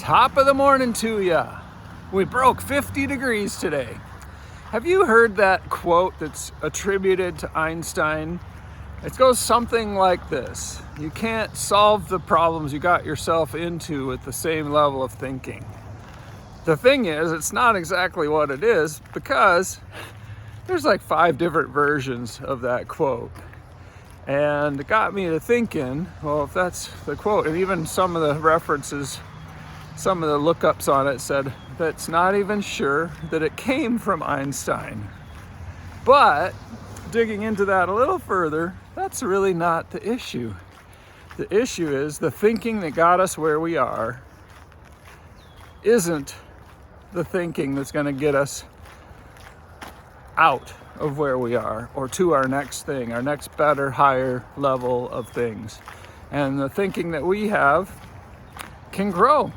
Top of the morning to ya. We broke 50 degrees today. Have you heard that quote that's attributed to Einstein? It goes something like this: you can't solve the problems you got yourself into with the same level of thinking. The thing is, it's not exactly what it is, because there's like 5 different versions of that quote. And it got me to thinking, well, if that's the quote, and even some of the references, some of the lookups on it said that's not even sure that it came from Einstein. But digging into that a little further, that's really not the issue. The issue is the thinking that got us where we are isn't the thinking that's going to get us out of where we are or to our next thing, our next better, higher level of things. And the thinking that we have can grow.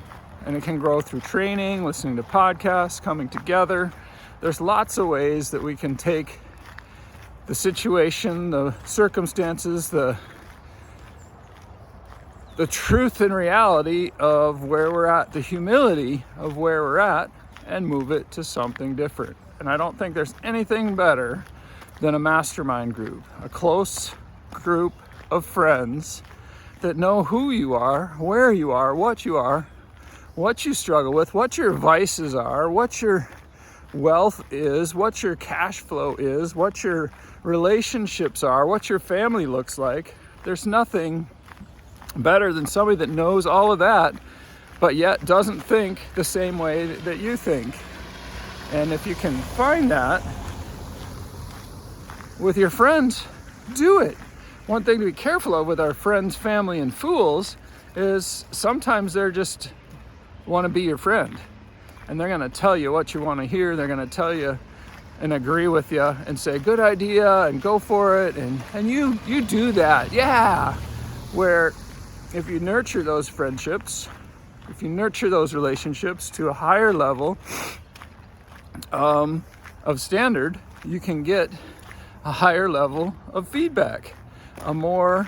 And it can grow through training, listening to podcasts, coming together. There's lots of ways that we can take the situation, the circumstances, the truth and reality of where we're at, the humility of where we're at, and move it to something different. And I don't think there's anything better than a mastermind group, a close group of friends that know who you are, where you are, what you struggle with, what your vices are, what your wealth is, what your cash flow is, what your relationships are, what your family looks like. There's nothing better than somebody that knows all of that, but yet doesn't think the same way that you think. And if you can find that with your friends, do it. One thing to be careful of with our friends, family, and fools is sometimes they're just want to be your friend, and they're going to tell you what you want to hear. They're going to tell you and agree with you and say good idea and go for it, and you do that. Yeah. Where if you nurture those friendships, if you nurture those relationships to a higher level of standard, you can get a higher level of feedback, a more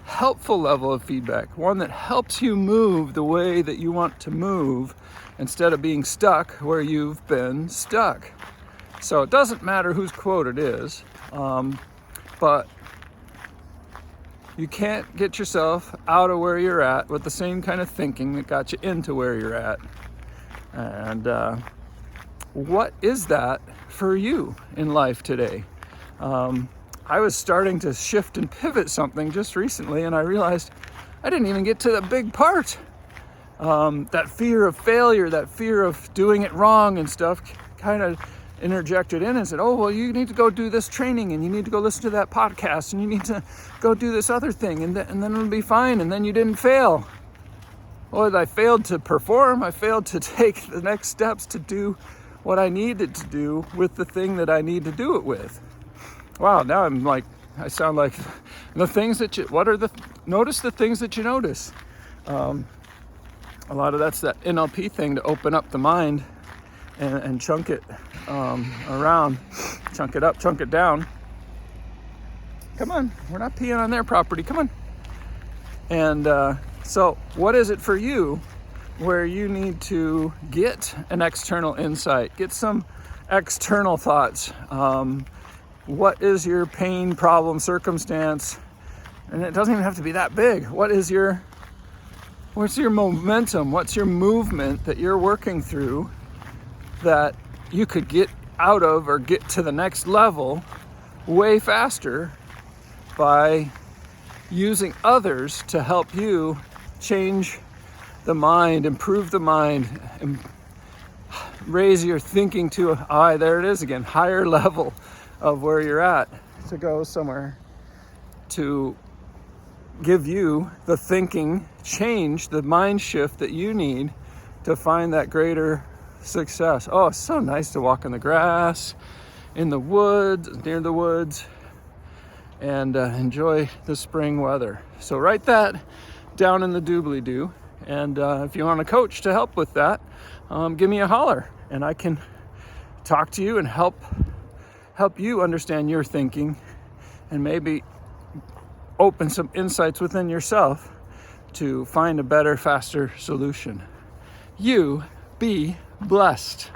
helpful level of feedback, one that helps you move the way that you want to move instead of being stuck where you've been stuck. So it doesn't matter whose quote it is, but you can't get yourself out of where you're at with the same kind of thinking that got you into where you're at. And what is that for you in life today? I was starting to shift and pivot something just recently, and I realized I didn't even get to the big part. That fear of failure, that fear of doing it wrong and stuff kind of interjected in and said, oh, well, you need to go do this training, and you need to go listen to that podcast, and you need to go do this other thing, and then it'll be fine, and then you didn't fail. Well, I failed to perform. I failed to take the next steps to do what I needed to do with the thing that I need to do it with. Wow, now I sound like the things that notice the things that you notice. A lot of that's that NLP thing, to open up the mind and chunk it around, chunk it up, chunk it down. Come on, we're not peeing on their property, come on. And so what is it for you where you need to get an external insight, get some external thoughts? What is your pain, problem, circumstance? And it doesn't even have to be that big. What's your momentum? What's your movement that you're working through that you could get out of or get to the next level way faster by using others to help you change the mind, improve the mind, and raise your thinking to there it is again, higher level of where you're at, to go somewhere to give you the thinking change, the mind shift that you need to find that greater success. Oh, it's so nice to walk in the grass, in the woods, near the woods, and enjoy the spring weather. So write that down in the doobly-doo, and if you want a coach to help with that, give me a holler, and I can talk to you and help you understand your thinking, and maybe open some insights within yourself to find a better, faster solution. You be blessed.